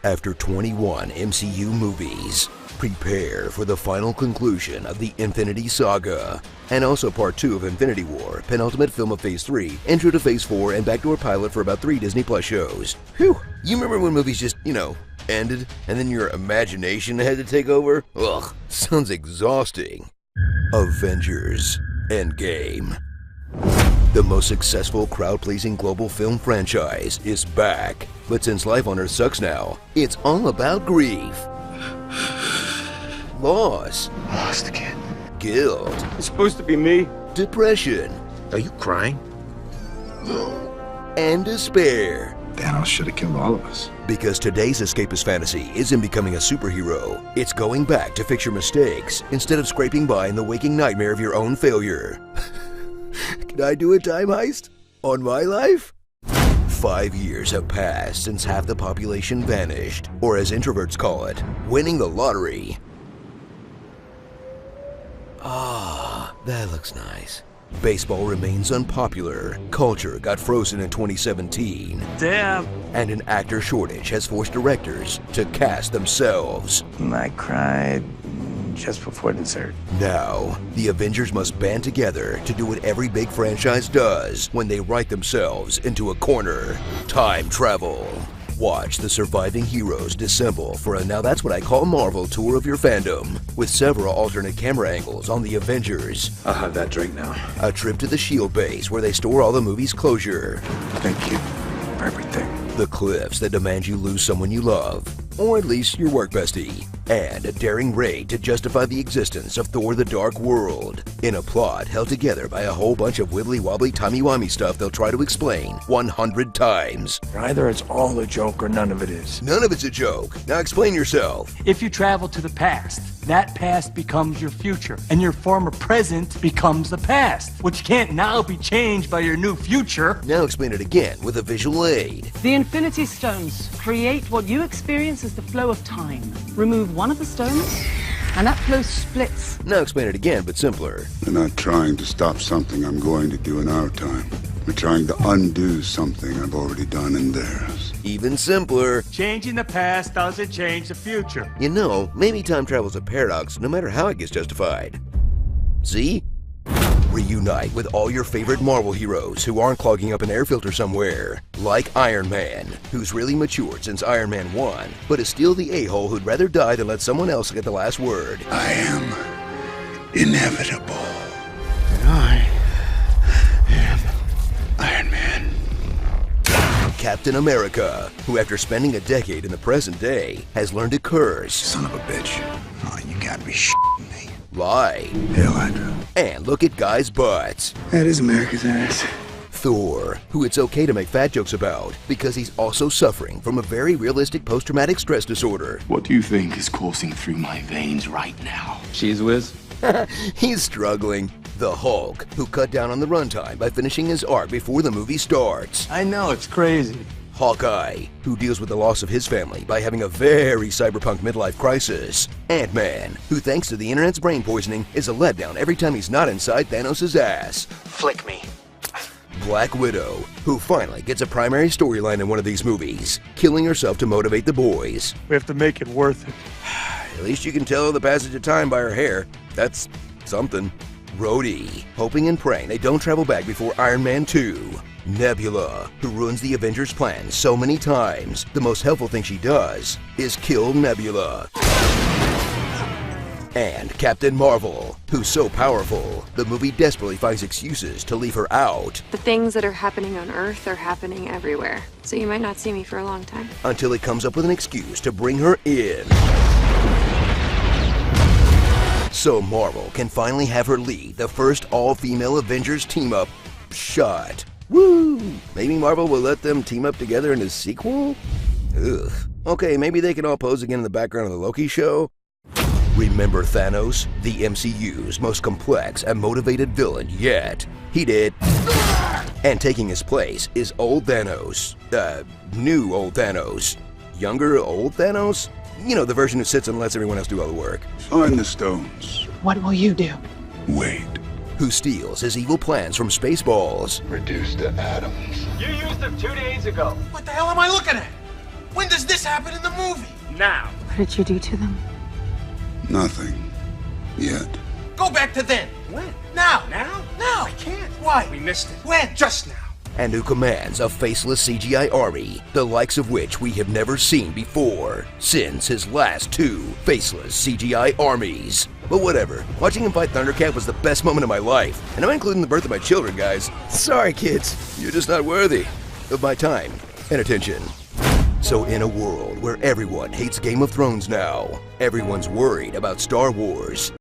After 21 MCU movies, prepare for the final conclusion of the Infinity Saga, and also part 2 of Infinity War, penultimate film of Phase 3, intro to Phase 4, and backdoor pilot for about 3 Disney Plus shows. Whew! You remember when movies just, ended, and then your imagination had to take over? Ugh, sounds exhausting. Avengers Endgame. The most successful crowd-pleasing global film franchise is back. But since life on Earth sucks now, it's all about grief, loss, Lost again. guilt, It's supposed to be me. depression, Are you crying? and despair. Thanos should have killed all of us. Because today's escapist fantasy isn't becoming a superhero, it's going back to fix your mistakes instead of scraping by in the waking nightmare of your own failure. Can I do a time heist on my life? 5 years have passed since half the population vanished, or as introverts call it, winning the lottery. Ah, that looks nice. Baseball remains unpopular, culture got frozen in 2017, Damn. and an actor shortage has forced directors to cast themselves. I cried just before dessert. Now, the Avengers must band together to do what every big franchise does when they write themselves into a corner: time travel. Watch the surviving heroes dissemble for a Now That's What I Call Marvel tour of your fandom, with several alternate camera angles on the Avengers, I'll have that drink now. a trip to the S.H.I.E.L.D. base where they store all the movie's closure, Thank you for everything. the cliffs that demand you lose someone you love, or at least your work bestie, and a daring raid to justify the existence of Thor: The Dark World, in a plot held together by a whole bunch of wibbly-wobbly timey-wimey stuff they'll try to explain 100 times. Either it's all a joke or none of it is. None of it's a joke. Now explain yourself. If you travel to the past, that past becomes your future, and your former present becomes the past, which can't now be changed by your new future. Now explain it again with a visual aid. The Infinity Stones create what you experience as the flow of time. Remove one of the stones, and that flow splits. Now explain it again, but simpler. We're not trying to stop something I'm going to do in our time. We're trying to undo something I've already done in theirs. Even simpler. Changing the past doesn't change the future. Maybe time travel's a paradox no matter how it gets justified. See? Reunite with all your favorite Marvel heroes who aren't clogging up an air filter somewhere. Like Iron Man, who's really matured since Iron Man 1, but is still the a-hole who'd rather die than let someone else get the last word. I am inevitable. I am Iron Man. Captain America, who after spending a decade in the present day, has learned to curse, Son of a bitch. Oh, you gotta be shitting me. lie, Hail Hydra. and look at guys' butts. That is America's ass. Thor, who it's okay to make fat jokes about because he's also suffering from a very realistic post-traumatic stress disorder. What do you think is coursing through my veins right now? Cheese whiz. He's struggling. The Hulk, who cut down on the runtime by finishing his arc before the movie starts. I know, it's crazy. Hawkeye, who deals with the loss of his family by having a very cyberpunk midlife crisis. Ant-Man, who thanks to the internet's brain poisoning is a letdown every time he's not inside Thanos' ass. Flick me. Black Widow, who finally gets a primary storyline in one of these movies, killing herself to motivate the boys. We have to make it worth it. At least you can tell the passage of time by her hair. That's something. Rhodey, hoping and praying they don't travel back before Iron Man 2. Nebula, who ruins the Avengers' plans so many times, the most helpful thing she does is kill Nebula. And Captain Marvel, who's so powerful, the movie desperately finds excuses to leave her out The things that are happening on Earth are happening everywhere, so you might not see me for a long time. until it comes up with an excuse to bring her in. So Marvel can finally have her lead the first all-female Avengers team-up shot. Woo! Maybe Marvel will let them team up together in a sequel? Ugh. Okay, maybe they can all pose again in the background of the Loki show? Remember Thanos, the MCU's most complex and motivated villain yet. He did. And taking his place is old Thanos. New old Thanos. Younger old Thanos? You know, the version who sits and lets everyone else do all the work. Find the stones. What will you do? Wait. Who steals his evil plans from Spaceballs. Reduced to atoms. You used them 2 days ago. What the hell am I looking at? This happened in the movie. Now. What did you do to them? Nothing. Yet. Go back to then. When? Now. Now? Now. I can't. Why? We missed it. When? Just now. And who commands a faceless CGI army, the likes of which we have never seen before, since his last 2 faceless CGI armies. But whatever, watching him fight Thundercat was the best moment of my life, and I'm including the birth of my children, guys. Sorry, kids, you're just not worthy of my time and attention. So in a world where everyone hates Game of Thrones now, everyone's worried about Star Wars,